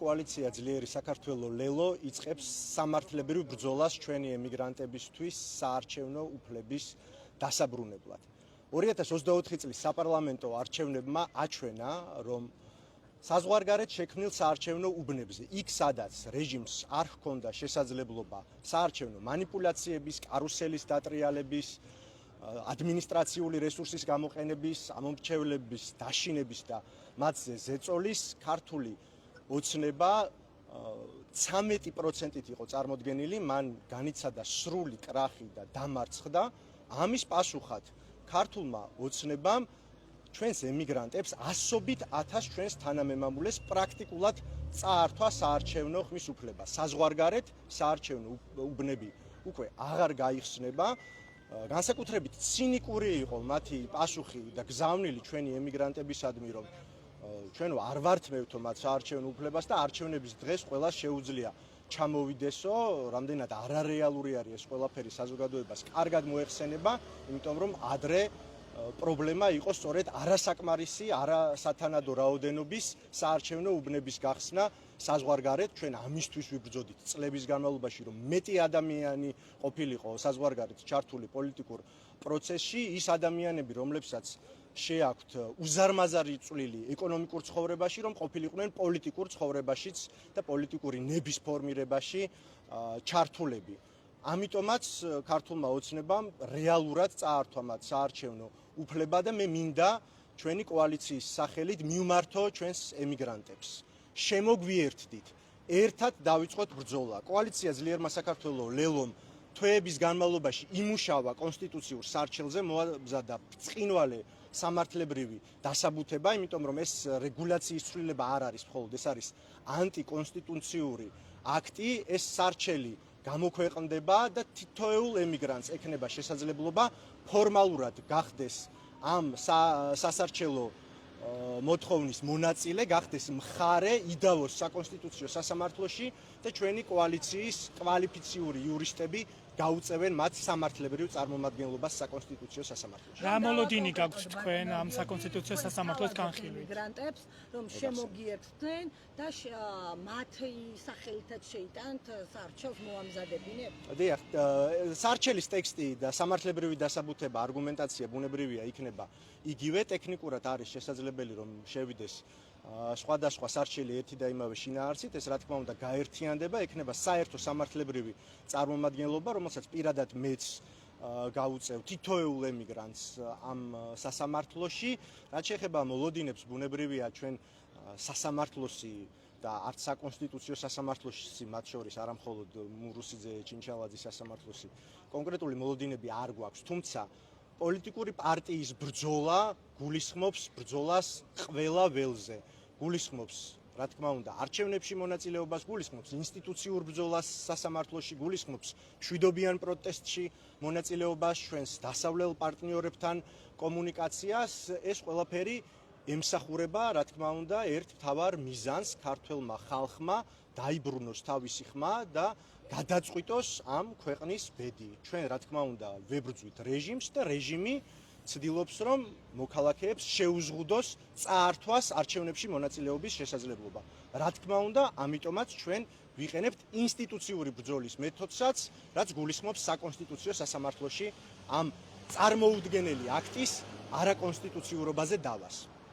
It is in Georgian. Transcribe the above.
კოალიცია ძლიერი საქართველოს ლელო იწყებს სამართლებრივ ბრძოლას ჩვენი ემიგრანტებისთვის საარჩევნო უფლების დასაბრუნებლად. 2024 წლის საპარლამენტო არჩევნებმა აჩვენა, რომ საზღვარგარეთ შექმნილ საარჩევნო უბნებზე, იქ სადაც რეჟიმს არ ჰქონდა შესაძლებლობა საარჩევნო манипуляციების, კარუსელის დატრიალების, ადმინისტრაციული რესურსის გამოყენების, ამომრჩევლების დაშინების და მათზე ზეწოლის ქართული ოცნება 13%-ით იყო წარმოდგენილი, მან განიცადა სრული კრახი და დამარცხდა. ამის პასუხად ქართულმა ოცნებამ ჩვენს ემიგრანტებს ასობით ათას ჩვენს თანამემამულეს პრაქტიკულად წაართვა საარჩევნო ხმის უფლება. საზღვარგარეთ საარჩევნო უბნები უკვე აღარ გაიხსნება. განსაკუთრებით ცინიკური იყო მათი პასუხი და გზავნილი ჩვენი ემიგრანტებისადმი, რომ ჩვენ არ ვართმევთო მათ საარჩევნო უფლებას და არჩევნების დღეს ყველას შეუძლია ჩამოვიდესო, რამდენად არარეალური არის ეს ყველაფერი საზოგადოებას კარგად მოეხსენება, იმიტომ რომ ადრე პრობლემა იყო სწორედ არასაკმარისი, არასათანადო რაოდენობის საარჩევნო უბნების გახსნა საზღვარგარეთ. ჩვენ ამისთვის ვიბრძოდით წლების განმავლობაში, რომ მეტი ადამიანი ყოფილიყო საზღვარგარეთ ჩართული პოლიტიკურ პროცესში, ის ადამიანები, რომლებსაც შეაქვთ უზარმაზარი წვლილი ეკონომიკურ ცხოვრებაში, რომ ყოფილიყვნენ პოლიტიკურ ცხოვრებაშიც და პოლიტიკური ნების ფორმირებაში ჩართულები. ამიტომაც ქართულმა ოცნებამ რეალურად წაართვა მათ საარჩევნო უფლება და მე მინდა ჩვენი კოალიციის სახელით მივმართო ჩვენს ემიგრანტებს. შემოგვიერთდით, ერთად დავიწყოთ ბრძოლა. კოალიცია ძლიერმა საქართველოს ლელომ თვეების განმავლობაში იმუშავა კონსტიტუციურ სარჩელზე, მოაბზადა ბრწყინვალე სამართლებრივი დასაბუთება, იმიტომ რომ ეს რეგულაციის ცვლილება არ არის მხოლოდ, ეს არის ანტიკონსტიტუციური აქტი, ეს სარჩელი გამოქვეყნდება და თითოეულ ემიგრანტს ექნება შესაძლებლობა ფორმალურად გახდეს ამ სასარჩელო მოთხოვნის მონაწილე, გახდეს მხარე, იდავოს საკონსტიტუციო სასამართლოში და ჩვენი კოალიციის კვალიფიციური იურისტები გაუწევენ მათ სამართლებრივ წარმომადგენლობას საკონსტიტუციო სასამართლოში. რა მოლოდინი გაქვთ თქვენ ამ საკონსტიტუციო სასამართლოს განხილვით? ემიგრანტებს, რომ შემოგიერთდნენ და მათი სახელითაც შეიტანთ საარჩევნო მოამზადებინებ? დიახ, სარჩელის ტექსტი და სამართლებრივი დასაბუთება, არგუმენტაცია ბუნებრივია იქნება იგივე, ტექნიკურად არის შესაძლებელი რომ შევიდეს სხვადასხვა სარჩელი ერთი და იმავე შინაარსით, ეს რა თქმა უნდა გაერთიანდება, ექნება საერთო სამართლებრივი წარმომადგენლობა, რომელსაც პირადად მეც გაუწევ თითოეულ ემიგრანტს ამ სასამართლოში. რაც შეეხება მოლოდინებს, ბუნებრივია ჩვენ სასამართლოსი და არც საკონსტიტუციო სასამართლოში, მათ შორის არა მხოლოდ მურუსიძე, ჩინჩალაძის სასამართლოში კონკრეტული მოლოდინები არ გვაქვს, თუმცა პოლიტიკური პარტიის ბრძოლა გულისხმობს ბრძოლას ყველა ველზე. გულისხმობს, რა თქმა უნდა, არჩევნებში მონაწილეობას, გულისხმობს ინსტიტუციურ ბრძოლას სასამართლოში, გულისხმობს მშვიდობიან პროტესტში მონაწილეობას, ჩვენს დასავლელ პარტნიორებთან კომუნიკაციას. ეს ყველაფერი ემსახურება, რა თქმა უნდა, ერთ მთავარ მიზანს ქართველმა ხალხმა დაიბრუნოს თავისი ხმა და გადაწყვიტოს ამ ქვეყნის ბედი. ჩვენ, რა თქმა უნდა, ვებრძვით რეჟიმს და რეჟიმი ცდილობს, რომ მოქალაქეებს შეუზღუდოს წაართვას არჩევნებში მონაწილეობის შესაძლებლობა. რა თქმა უნდა, ამიტომაც ჩვენ ვიყენებთ ინსტიტუციური ბრძოლის მეთოდსაც, რაც გულისხმობს საკონსტიტუციო სასამართლოში ამ წარმოუდგენელი აქტის არაკონსტიტუციურობაზე დავას.